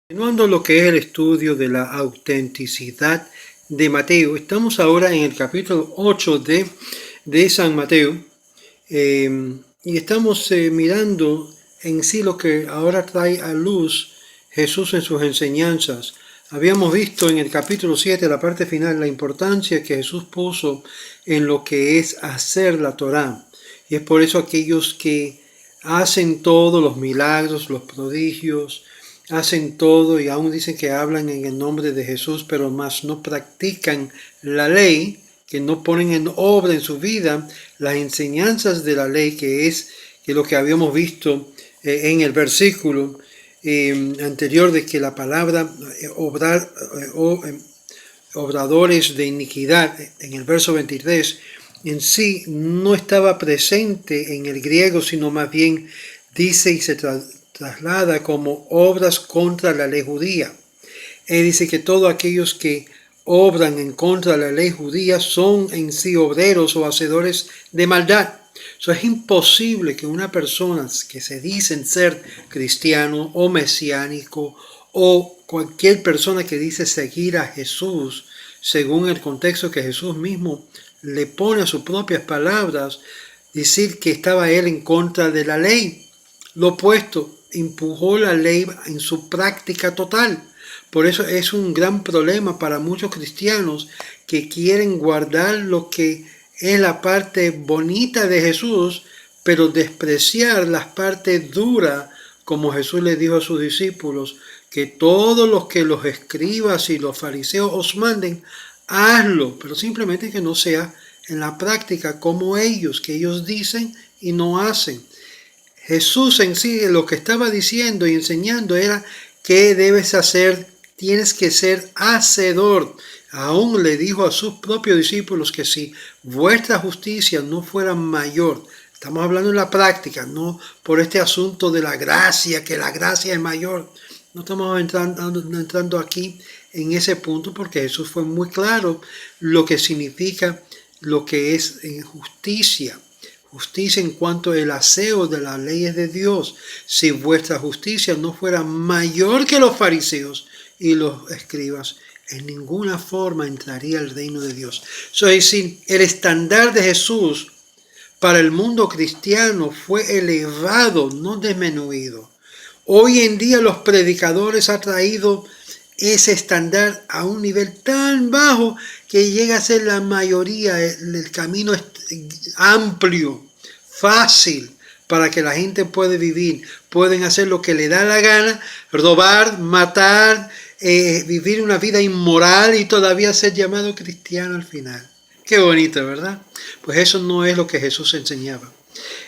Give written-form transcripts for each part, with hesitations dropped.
Continuando lo que es el estudio de la autenticidad de Mateo, estamos ahora en el capítulo 8 de San Mateo y estamos mirando en sí lo que ahora trae a luz Jesús en sus enseñanzas. Habíamos visto en el capítulo 7, la parte final, la importancia que Jesús puso en lo que es hacer la Torá. Y es por eso aquellos que hacen todos los milagros, los prodigios, hacen todo y aún dicen que hablan en el nombre de Jesús, pero más no practican la ley, que no ponen en obra en su vida las enseñanzas de la ley, que es lo que habíamos visto en el versículo anterior, de que la palabra obradores de iniquidad, en el verso 23, en sí no estaba presente en el griego, sino más bien dice y se traslada como obras contra la ley judía. Él dice que todos aquellos que obran en contra de la ley judía son en sí obreros o hacedores de maldad. Es imposible que una persona que se dicen ser cristiano o mesiánico o cualquier persona que dice seguir a Jesús, según el contexto que Jesús mismo le pone a sus propias palabras, decir que estaba él en contra de la ley. Lo opuesto, empujó la ley en su práctica total. Por eso es un gran problema para muchos cristianos que quieren guardar lo que es la parte bonita de Jesús, pero despreciar las partes duras, como Jesús le dijo a sus discípulos, que todos los que los escribas y los fariseos os manden, hazlo, pero simplemente que no sea en la práctica como ellos, que ellos dicen y no hacen. Jesús en sí lo que estaba diciendo y enseñando era qué debes hacer, tienes que ser hacedor. Aún le dijo a sus propios discípulos que si vuestra justicia no fuera mayor, estamos hablando en la práctica, no por este asunto de la gracia, que la gracia es mayor. No estamos entrando aquí en ese punto porque Jesús fue muy claro lo que significa lo que es justicia. Justicia en cuanto al aseo de las leyes de Dios. Si vuestra justicia no fuera mayor que los fariseos y los escribas, en ninguna forma entraría el reino de Dios. Es decir, el estándar de Jesús para el mundo cristiano fue elevado, no disminuido. Hoy en día los predicadores han traído ese estándar a un nivel tan bajo que llega a ser la mayoría. El camino es amplio, fácil, para que la gente pueda vivir. Pueden hacer lo que le da la gana, robar, matar, vivir una vida inmoral y todavía ser llamado cristiano al final. Qué bonito, ¿verdad? Pues eso no es lo que Jesús enseñaba.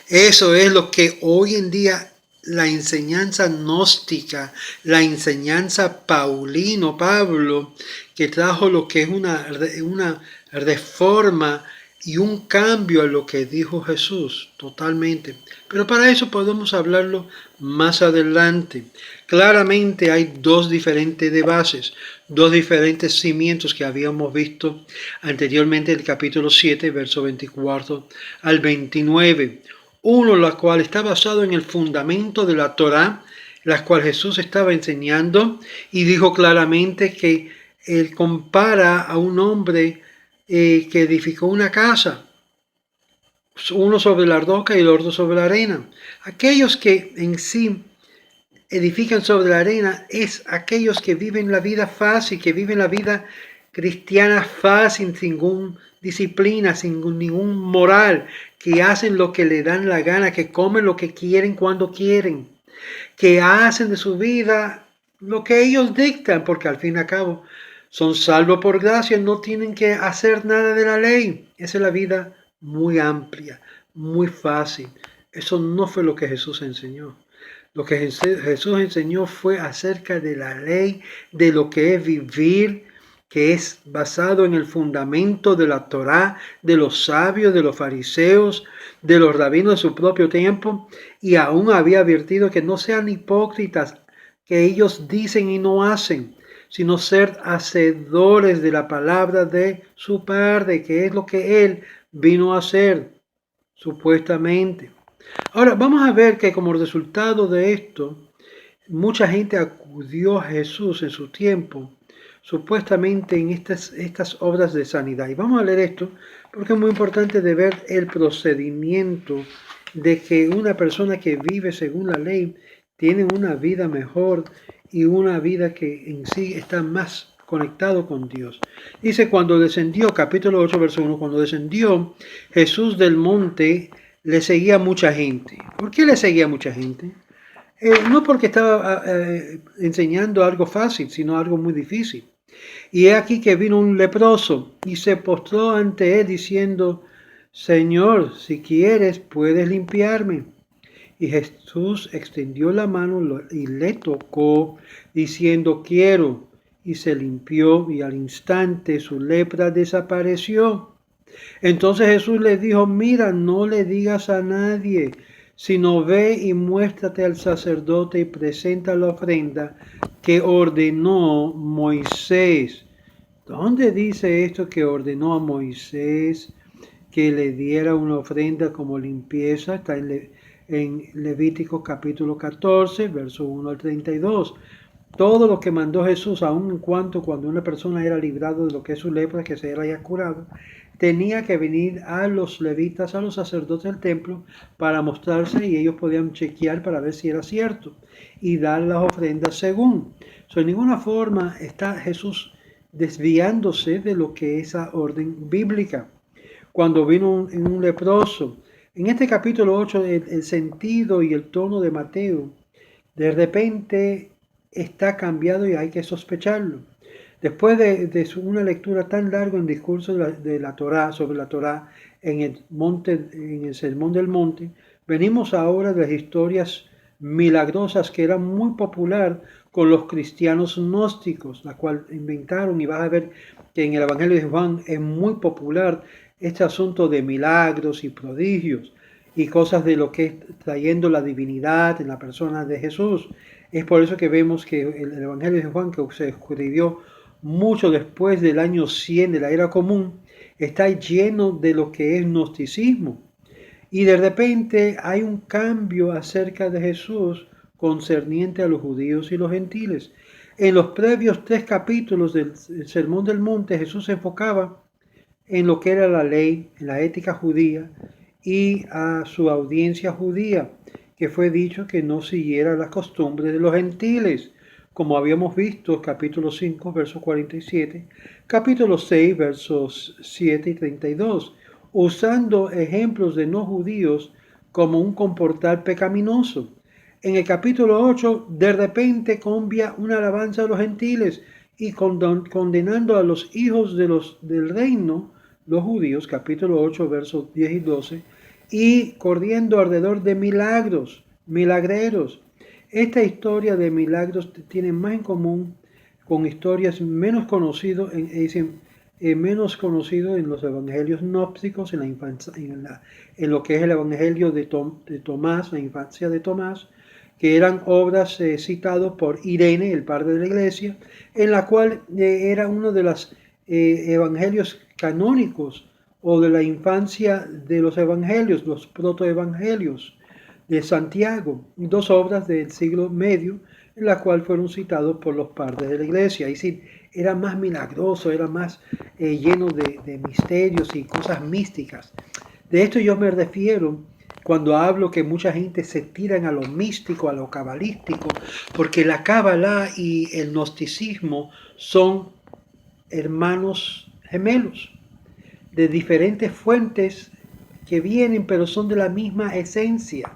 Eso es lo que hoy en día la enseñanza gnóstica, la enseñanza Pablo, que trajo lo que es una reforma y un cambio a lo que dijo Jesús, totalmente. Pero para eso podemos hablarlo más adelante. Claramente hay dos diferentes bases, dos diferentes cimientos que habíamos visto anteriormente en el capítulo 7, verso 24 al 29. Uno, la cual está basado en el fundamento de la Torá, la cual Jesús estaba enseñando, y dijo claramente que él compara a un hombre que edificó una casa, uno sobre la roca y el otro sobre la arena. Aquellos que en sí edifican sobre la arena es aquellos que viven la vida fácil, que viven la vida cristiana fácil, sin ninguna disciplina, sin ningún moral, que hacen lo que le dan la gana, que comen lo que quieren cuando quieren, que hacen de su vida lo que ellos dictan, porque al fin y al cabo son salvos por gracia, no tienen que hacer nada de la ley. Esa es la vida muy amplia, muy fácil. Eso no fue lo que Jesús enseñó. Lo que Jesús enseñó fue acerca de la ley, de lo que es vivir, que es basado en el fundamento de la Torá, de los sabios, de los fariseos, de los rabinos de su propio tiempo, y aún había advertido que no sean hipócritas, que ellos dicen y no hacen, sino ser hacedores de la palabra de su Padre, que es lo que Él vino a hacer, supuestamente. Ahora, vamos a ver que como resultado de esto, mucha gente acudió a Jesús en su tiempo, supuestamente en estas obras de sanidad. Y vamos a leer esto porque es muy importante de ver el procedimiento de que una persona que vive según la ley tiene una vida mejor y una vida que en sí está más conectado con Dios. Dice, cuando descendió, capítulo 8, verso 1, cuando descendió Jesús del monte, le seguía mucha gente. ¿Por qué le seguía mucha gente? No porque estaba enseñando algo fácil, sino algo muy difícil. Y he aquí que vino un leproso y se postró ante él diciendo, Señor, si quieres, puedes limpiarme. Y Jesús extendió la mano y le tocó, diciendo, quiero. Y se limpió, y al instante su lepra desapareció. Entonces Jesús le dijo, mira, no le digas a nadie, sino ve y muéstrate al sacerdote y presenta la ofrenda que ordenó Moisés. ¿Dónde dice esto que ordenó a Moisés que le diera una ofrenda como limpieza? Está en Levítico capítulo 14, verso 1 al 32. Todo lo que mandó Jesús, aun en cuanto cuando una persona era librado de lo que es su lepra, que se era ya curado, tenía que venir a los levitas, a los sacerdotes del templo, para mostrarse y ellos podían chequear para ver si era cierto y dar las ofrendas según. De ninguna forma está Jesús desviándose de lo que es esa orden bíblica. Cuando vino un leproso, en este capítulo 8, el sentido y el tono de Mateo, de repente está cambiado y hay que sospecharlo. Después de una lectura tan larga en discurso de la Torá, sobre la Torá, en el Sermón del Monte, venimos ahora de las historias milagrosas que eran muy popular con los cristianos gnósticos, la cual inventaron, y vas a ver que en el Evangelio de Juan es muy popular este asunto de milagros y prodigios y cosas de lo que es trayendo la divinidad en la persona de Jesús. Es por eso que vemos que el Evangelio de Juan, que se escribió mucho después del año 100 de la era común, está lleno de lo que es gnosticismo. Y de repente hay un cambio acerca de Jesús concerniente a los judíos y los gentiles. En los previos 3 capítulos del Sermón del Monte, Jesús se enfocaba en lo que era la ley, en la ética judía y a su audiencia judía, que fue dicho que no siguiera las costumbres de los gentiles, como habíamos visto, capítulo 5, verso 47, capítulo 6, versos 7 y 32, usando ejemplos de no judíos como un comportar pecaminoso. En el capítulo 8, de repente cambia una alabanza a los gentiles y condenando a los hijos del reino, los judíos, capítulo 8, versos 10 y 12, y corriendo alrededor de milagros, milagreros. Esta historia de milagros tiene más en común con historias menos conocidas menos conocido en los evangelios gnósticos, en lo que es el evangelio de Tomás, la infancia de Tomás, que eran obras citadas por Irene, el padre de la iglesia, en la cual era uno de los evangelios canónicos o de la infancia de los evangelios, los protoevangelios de Santiago, dos obras del siglo medio, en la cual fueron citados por los padres de la iglesia. Es decir, era más milagroso, era más lleno de misterios y cosas místicas. De esto yo me refiero cuando hablo que mucha gente se tiran a lo místico, a lo cabalístico, porque la cábala y el gnosticismo son hermanos gemelos de diferentes fuentes que vienen, pero son de la misma esencia.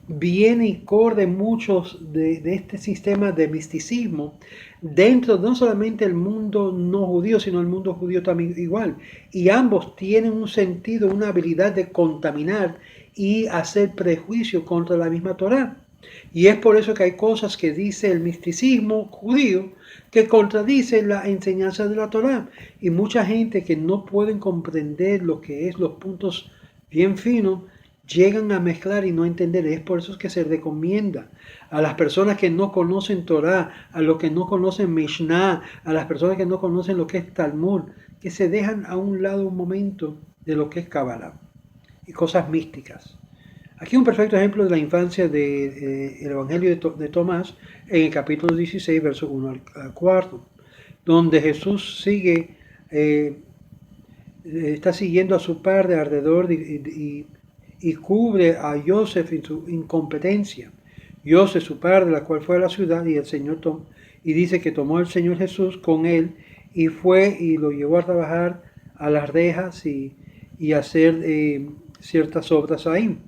Viene y corre muchos de este sistema de misticismo dentro no solamente el mundo no judío, sino el mundo judío también igual. Y ambos tienen un sentido, una habilidad de contaminar y hacer prejuicio contra la misma Torá. Y es por eso que hay cosas que dice el misticismo judío que contradicen la enseñanza de la Torá. Y mucha gente que no pueden comprender lo que es los puntos bien finos, llegan a mezclar y no entender. Es por eso que se recomienda a las personas que no conocen Torá, a los que no conocen Mishnah, a las personas que no conocen lo que es Talmud, que se dejan a un lado un momento de lo que es Kabbalah y cosas místicas. Aquí un perfecto ejemplo de la infancia del Evangelio de Tomás en el capítulo 16, verso 1 al 4, donde Jesús está siguiendo a su padre alrededor y cubre a Joseph en su incompetencia. Joseph, su padre, la cual fue a la ciudad, y dice que tomó el Señor Jesús con él y fue y lo llevó a trabajar a las rejas y hacer ciertas obras ahí.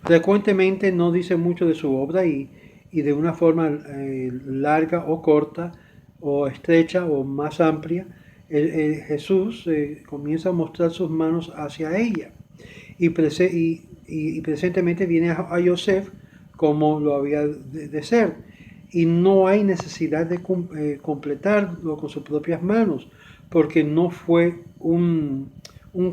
Frecuentemente no dice mucho de su obra y de una forma larga o corta o estrecha o más amplia, Jesús comienza a mostrar sus manos hacia ella y presentemente viene a Yosef como lo había de ser, y no hay necesidad de completarlo con sus propias manos, porque no fue un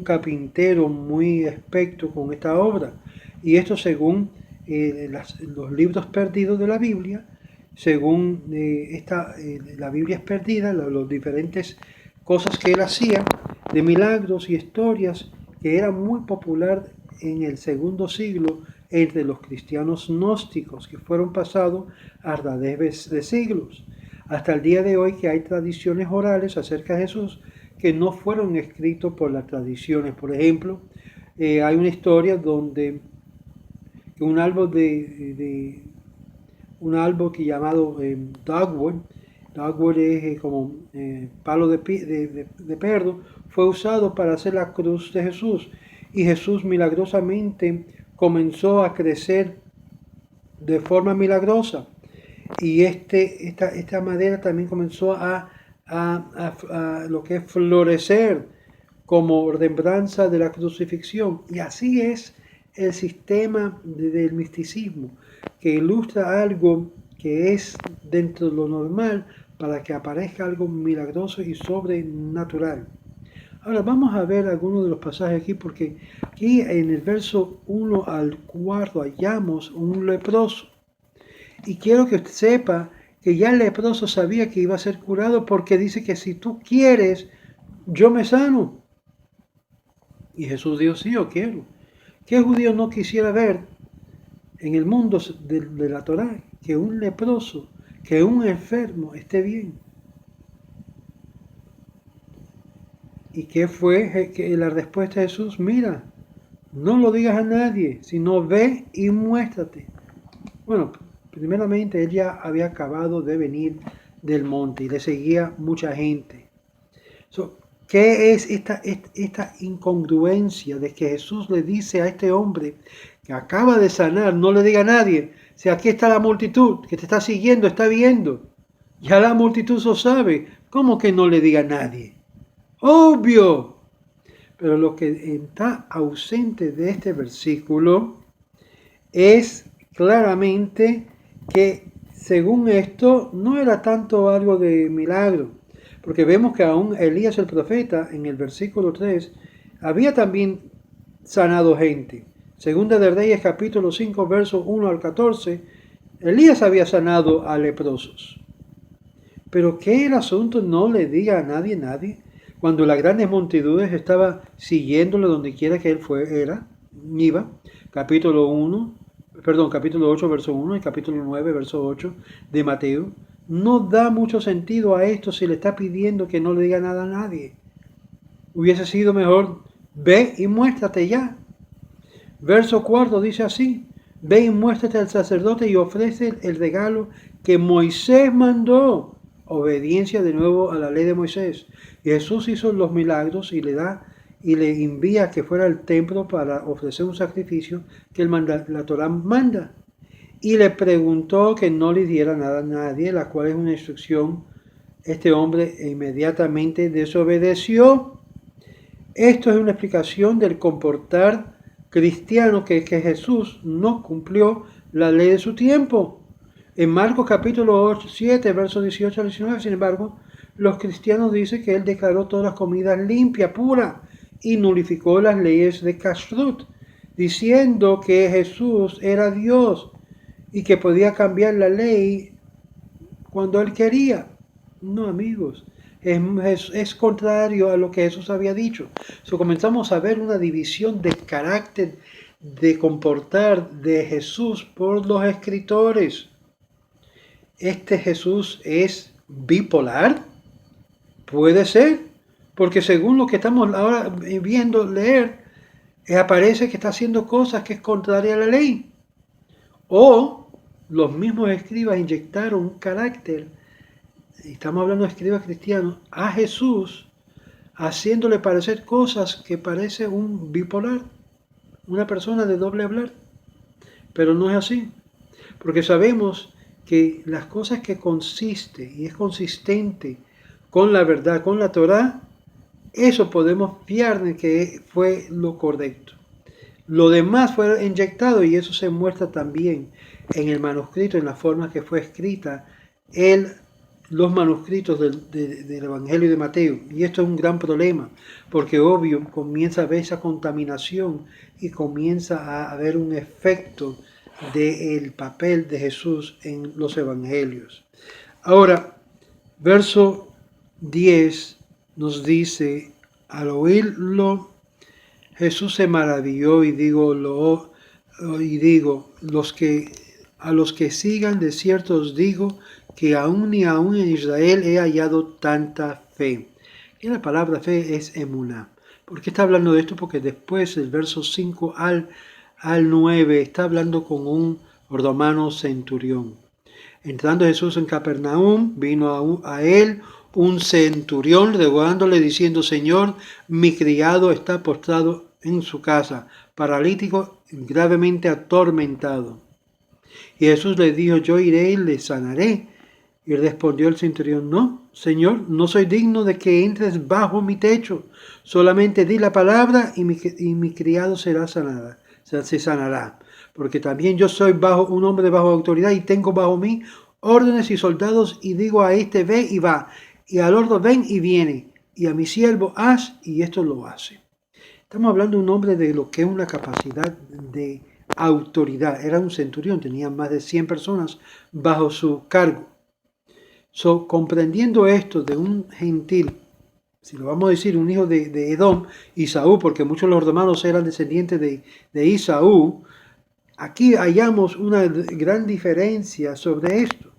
carpintero muy experto con esta obra. Y esto según los libros perdidos de la Biblia, según la Biblia es perdida, los diferentes cosas que él hacía, de milagros y historias, que era muy popular en el segundo siglo entre los cristianos gnósticos, que fueron pasados a través de siglos. Hasta el día de hoy que hay tradiciones orales acerca de Jesús que no fueron escritos por las tradiciones. Por ejemplo, hay una historia donde un árbol que llamado dogwood es como palo de perdo, fue usado para hacer la cruz de Jesús, y Jesús milagrosamente comenzó a crecer de forma milagrosa, y esta madera también comenzó a lo que es florecer como remembranza de la crucifixión. Y así es el sistema del misticismo, que ilustra algo que es dentro de lo normal para que aparezca algo milagroso y sobrenatural. Ahora vamos a ver algunos de los pasajes aquí, porque aquí en el verso 1 al 4 hallamos un leproso. Y quiero que usted sepa que ya el leproso sabía que iba a ser curado, porque dice que si tú quieres, yo me sano. Y Jesús dijo, sí, yo quiero. ¿Qué judío no quisiera ver en el mundo de la Torá que un leproso, que un enfermo esté bien? ¿Y qué fue la respuesta de Jesús? Mira, no lo digas a nadie, sino ve y muéstrate. Bueno, primeramente él ya había acabado de venir del monte y le seguía mucha gente. ¿Qué es esta incongruencia de que Jesús le dice a este hombre que acaba de sanar, no le diga a nadie? Si aquí está la multitud que te está siguiendo, está viendo. Ya la multitud lo sabe. ¿Cómo que no le diga a nadie? Obvio. Pero lo que está ausente de este versículo es claramente que según esto no era tanto algo de milagro, porque vemos que aún Elías el profeta en el versículo 3 había también sanado gente. Segunda de Reyes capítulo 5 versos 1 al 14, Elías había sanado a leprosos. Pero que el asunto no le diga a nadie, cuando las grandes multitudes estaban siguiéndolo donde quiera que él iba. Capítulo 8 verso 1 y capítulo 9 verso 8 de Mateo. No da mucho sentido a esto si le está pidiendo que no le diga nada a nadie. Hubiese sido mejor, ve y muéstrate ya. Verso 4 dice así, ve y muéstrate al sacerdote y ofrece el regalo que Moisés mandó. Obediencia de nuevo a la ley de Moisés. Y Jesús hizo los milagros y le envía a que fuera al templo para ofrecer un sacrificio que la Torá manda. Y le preguntó que no le diera nada a nadie, la cual es una instrucción. Este hombre inmediatamente desobedeció. Esto es una explicación del comportar cristiano que Jesús no cumplió la ley de su tiempo. En Marcos capítulo 7, versos 18 al 19, sin embargo, los cristianos dicen que él declaró todas las comidas limpias, puras, y nulificó las leyes de Kashrut, diciendo que Jesús era Dios y que podía cambiar la ley cuando él quería. No, amigos, es contrario a lo que Jesús había dicho. Comenzamos a ver una división de carácter de comportar de Jesús por los escritores. ¿Este Jesús es bipolar? Puede ser, porque según lo que estamos ahora viendo, leer, aparece que está haciendo cosas que es contraria a la ley. O los mismos escribas inyectaron un carácter, estamos hablando de escribas cristianos, a Jesús, haciéndole parecer cosas que parece un bipolar, una persona de doble hablar. Pero no es así, porque sabemos que las cosas que consiste y es consistente con la verdad, con la Torá, eso podemos fiar de que fue lo correcto. Lo demás fue inyectado y eso se muestra también en el manuscrito, en la forma que fue escrita los manuscritos del Evangelio de Mateo. Y esto es un gran problema, porque obvio comienza a haber esa contaminación y comienza a haber un efecto del papel de Jesús en los Evangelios. Ahora, verso 10 nos dice, al oírlo, Jesús se maravilló y digo, a los que sigan de cierto os digo que aún ni aún en Israel he hallado tanta fe. Y la palabra fe es emuná. ¿Por qué está hablando de esto? Porque después, el verso 5 al 9, está hablando con un romano centurión. Entrando Jesús en Capernaum, vino a él un centurión rogándole diciendo, Señor, mi criado está postrado en su casa, paralítico, gravemente atormentado. Y Jesús le dijo, yo iré y le sanaré. Y respondió el centurión, no, Señor, no soy digno de que entres bajo mi techo. Solamente di la palabra y mi criado se sanará. Porque también yo soy un hombre bajo autoridad y tengo bajo mí órdenes y soldados y digo a este ve y va, y al otro ven y viene, y a mi siervo haz y esto lo hace. Estamos hablando de un hombre de lo que es una capacidad de autoridad. Era un centurión, tenía más de 100 personas bajo su cargo. Comprendiendo esto de un gentil, si lo vamos a decir, un hijo de Edom, Isaú, porque muchos de los romanos eran descendientes de Isaú, aquí hallamos una gran diferencia sobre esto.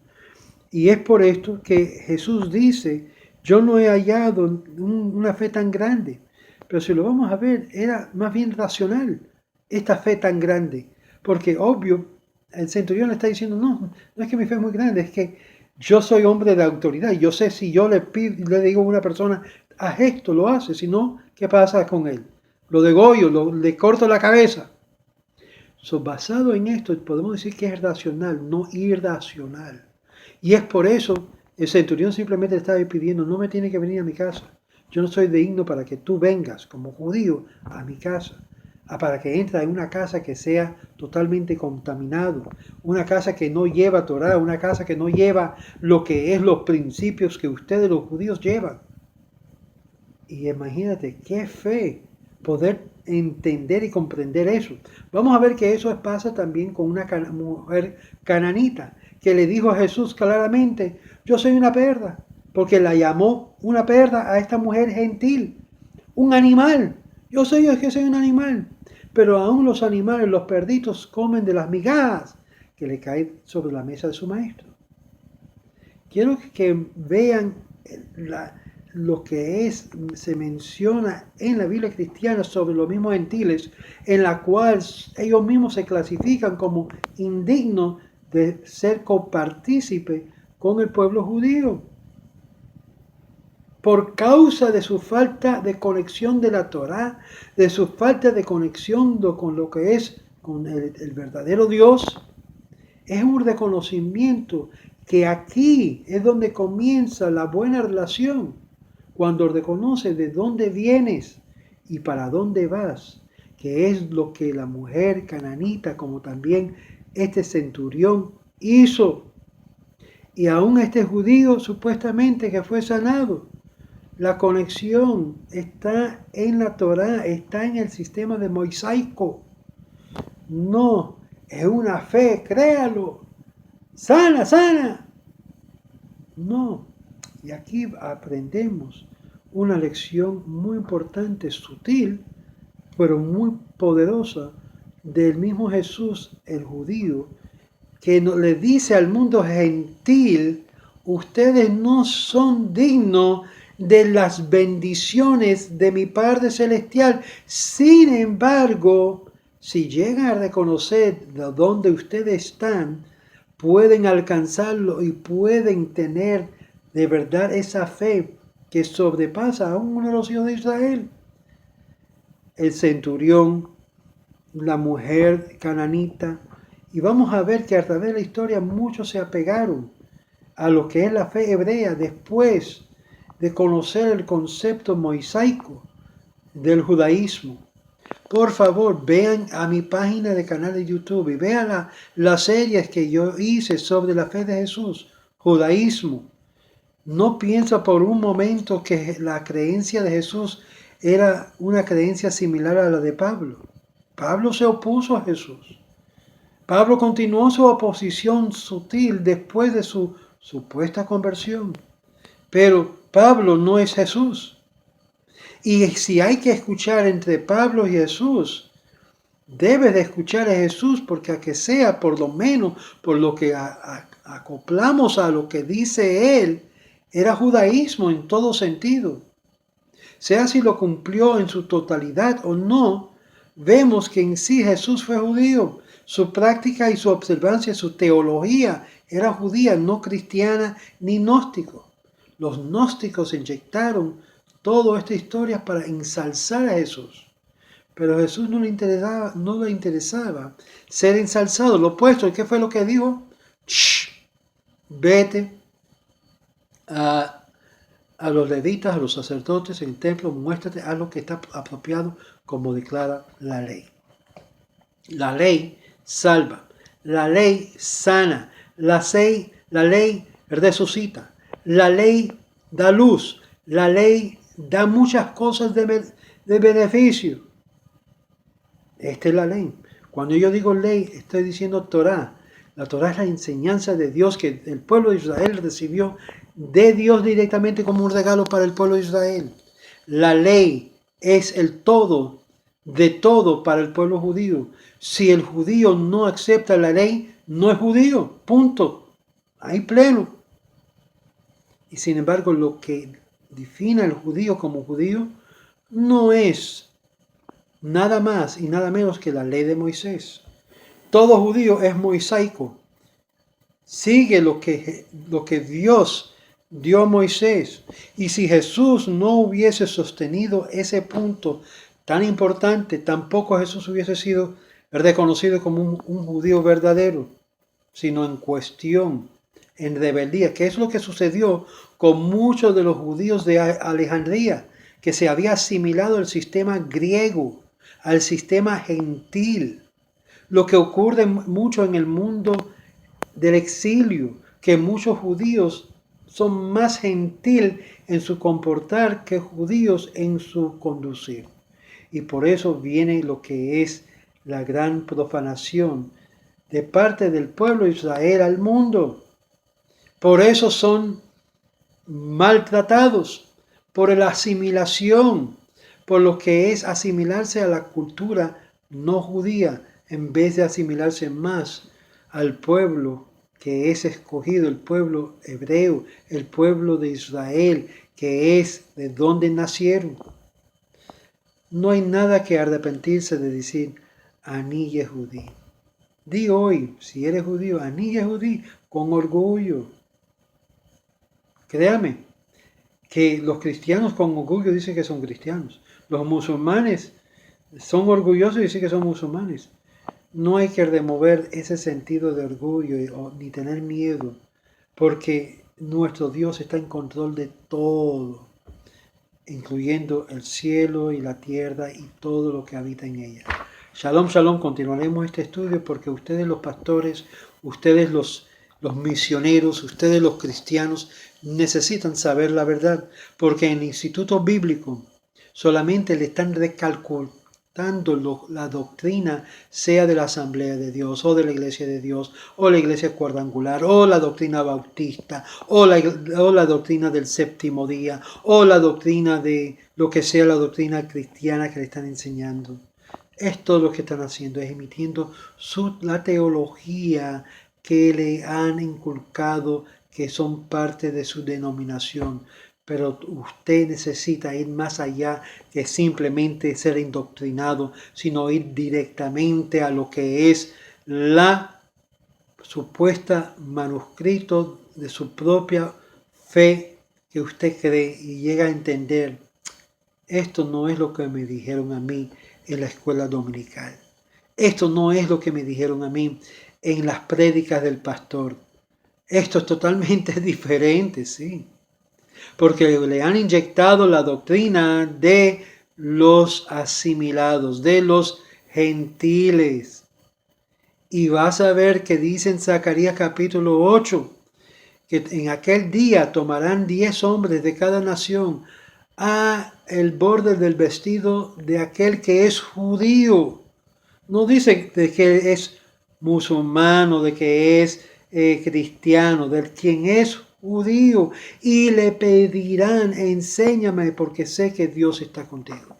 Y es por esto que Jesús dice, yo no he hallado una fe tan grande. Pero si lo vamos a ver, era más bien racional esta fe tan grande. Porque obvio, el centurión le está diciendo, no es que mi fe es muy grande, es que yo soy hombre de autoridad. Yo sé si yo le digo a una persona, haz esto, lo hace. Si no, ¿qué pasa con él? Lo degollo, le corto la cabeza. Basado en esto, podemos decir que es racional, no irracional. Y es por eso, el centurión simplemente le estaba pidiendo, no me tiene que venir a mi casa. Yo no soy digno para que tú vengas como judío a mi casa. Para que entre en una casa que sea totalmente contaminado. Una casa que no lleva Torá, una casa que no lleva lo que es los principios que ustedes los judíos llevan. Y imagínate, qué fe poder entender y comprender eso. Vamos a ver que eso pasa también con una mujer cananita que le dijo a Jesús claramente, yo soy una perra, porque la llamó una perra a esta mujer gentil, un animal. Yo que soy un animal, pero aún los animales, los perditos, comen de las migajas que le caen sobre la mesa de su maestro. Quiero que vean lo que se menciona en la Biblia cristiana sobre los mismos gentiles, en la cual ellos mismos se clasifican como indignos de ser copartícipe con el pueblo judío. Por causa de su falta de conexión de la Torá, de su falta de conexión con lo que es con el verdadero Dios, es un reconocimiento que aquí es donde comienza la buena relación. Cuando reconoces de dónde vienes y para dónde vas, que es lo que la mujer cananita, como también este centurión hizo. Y aún este judío supuestamente que fue sanado. La conexión está en la Torá, está en el sistema de mosaico. No, es una fe, créalo. Sana. No. Y aquí aprendemos una lección muy importante, sutil, pero muy poderosa, del mismo Jesús, el judío, que le dice al mundo gentil, ustedes no son dignos de las bendiciones de mi Padre Celestial. Sin embargo, si llegan a reconocer de dónde ustedes están, pueden alcanzarlo y pueden tener de verdad esa fe que sobrepasa a uno de los hijos de Israel. El centurión, la mujer cananita, y vamos a ver que a través de la historia muchos se apegaron a lo que es la fe hebrea después de conocer el concepto mosaico del judaísmo. Por favor, vean a mi página de canal de YouTube y vean las series que yo hice sobre la fe de Jesús, judaísmo. No piensa por un momento que la creencia de Jesús era una creencia similar a la de Pablo. Pablo se opuso a Jesús. Pablo continuó su oposición sutil después de su supuesta conversión. Pero Pablo no es Jesús. Y si hay que escuchar entre Pablo y Jesús, debes de escuchar a Jesús, porque a que sea por lo menos por lo que acoplamos a lo que dice él, era judaísmo en todo sentido. Sea si lo cumplió en su totalidad o no, vemos que en sí Jesús fue judío. Su práctica y su observancia, su teología era judía, no cristiana ni gnóstico. Los gnósticos inyectaron toda esta historia para ensalzar a Jesús. Pero a Jesús no le interesaba ser ensalzado. Lo opuesto, ¿qué fue lo que dijo? Vete a los levitas, a los sacerdotes en el templo, muéstrate a lo que está apropiado como declara la ley. La ley salva, la ley sana, la ley resucita, la ley da luz, la ley da muchas cosas de beneficio. Esta es la ley. Cuando yo digo ley, estoy diciendo Torah. La Torah es la enseñanza de Dios que el pueblo de Israel recibió de Dios directamente como un regalo para el pueblo de Israel. La ley es el todo de todo para el pueblo judío. Si el judío no acepta la ley, no es judío. Punto. Ahí pleno. Y sin embargo, lo que define al judío como judío no es nada más y nada menos que la ley de Moisés. Todo judío es mosaico. Sigue lo que Dios dio a Moisés. Y si Jesús no hubiese sostenido ese punto tan importante, tampoco Jesús hubiese sido reconocido como un judío verdadero, sino en cuestión, en rebeldía, que es lo que sucedió con muchos de los judíos de Alejandría, que se había asimilado al sistema griego, al sistema gentil. Lo que ocurre mucho en el mundo del exilio, que muchos judíos son más gentil en su comportar que judíos en su conducir. Y por eso viene lo que es la gran profanación de parte del pueblo de Israel al mundo. Por eso son maltratados, por la asimilación, por lo que es asimilarse a la cultura no judía, en vez de asimilarse más al pueblo que es escogido, el pueblo hebreo, el pueblo de Israel, que es de donde nacieron. No hay nada que arrepentirse de decir, Ani Yehudí. Di hoy, si eres judío, Ani Yehudí, con orgullo. Créame, que los cristianos con orgullo dicen que son cristianos. Los musulmanes son orgullosos y dicen que son musulmanes. No hay que remover ese sentido de orgullo ni tener miedo, porque nuestro Dios está en control de todo, incluyendo el cielo y la tierra y todo lo que habita en ella. Shalom, shalom, continuaremos este estudio porque ustedes los pastores, ustedes los misioneros, ustedes los cristianos necesitan saber la verdad, porque en el Instituto Bíblico solamente le están recalculando la doctrina, sea de la Asamblea de Dios, o de la Iglesia de Dios, o la Iglesia Cuadrangular, o la doctrina bautista, o la doctrina del séptimo día, o la doctrina de lo que sea la doctrina cristiana que le están enseñando. Es todo lo que están haciendo, es emitiendo la teología que le han inculcado, que son parte de su denominación. Pero usted necesita ir más allá que simplemente ser indoctrinado, sino ir directamente a lo que es la supuesta manuscrito de su propia fe que usted cree y llega a entender. Esto no es lo que me dijeron a mí en la escuela dominical. Esto no es lo que me dijeron a mí en las prédicas del pastor. Esto es totalmente diferente, sí. Porque le han inyectado la doctrina de los asimilados, de los gentiles. Y vas a ver que dice en Zacarías capítulo 8, que en aquel día tomarán 10 hombres de cada nación a el borde del vestido de aquel que es judío. No dice de que es musulmano, de que es cristiano, del quien es judío. Y le pedirán, enséñame porque sé que Dios está contigo.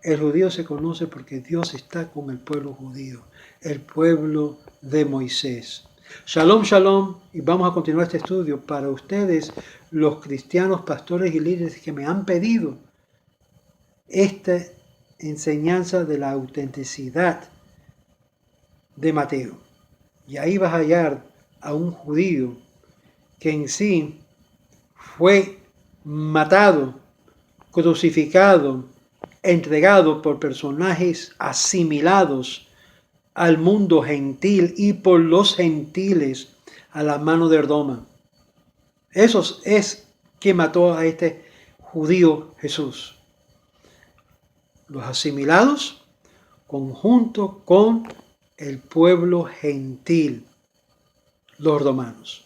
El judío se conoce porque Dios está con el pueblo judío, el pueblo de Moisés. Shalom, shalom, y vamos a continuar este estudio para ustedes, los cristianos, pastores y líderes que me han pedido esta enseñanza de la autenticidad de Mateo. Y ahí vas a hallar a un judío que en sí fue matado, crucificado, entregado por personajes asimilados al mundo gentil y por los gentiles a la mano de Roma. Eso es que mató a este judío Jesús. Los asimilados conjunto con el pueblo gentil, los romanos.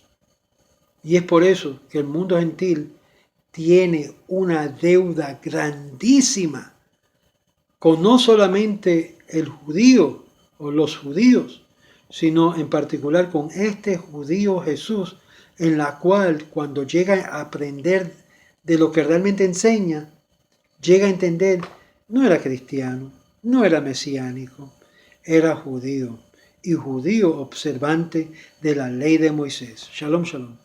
Y es por eso que el mundo gentil tiene una deuda grandísima con no solamente el judío o los judíos, sino en particular con este judío Jesús, en la cual cuando llega a aprender de lo que realmente enseña, llega a entender, no era cristiano, no era mesiánico, era judío, y judío observante de la ley de Moisés. Shalom, shalom.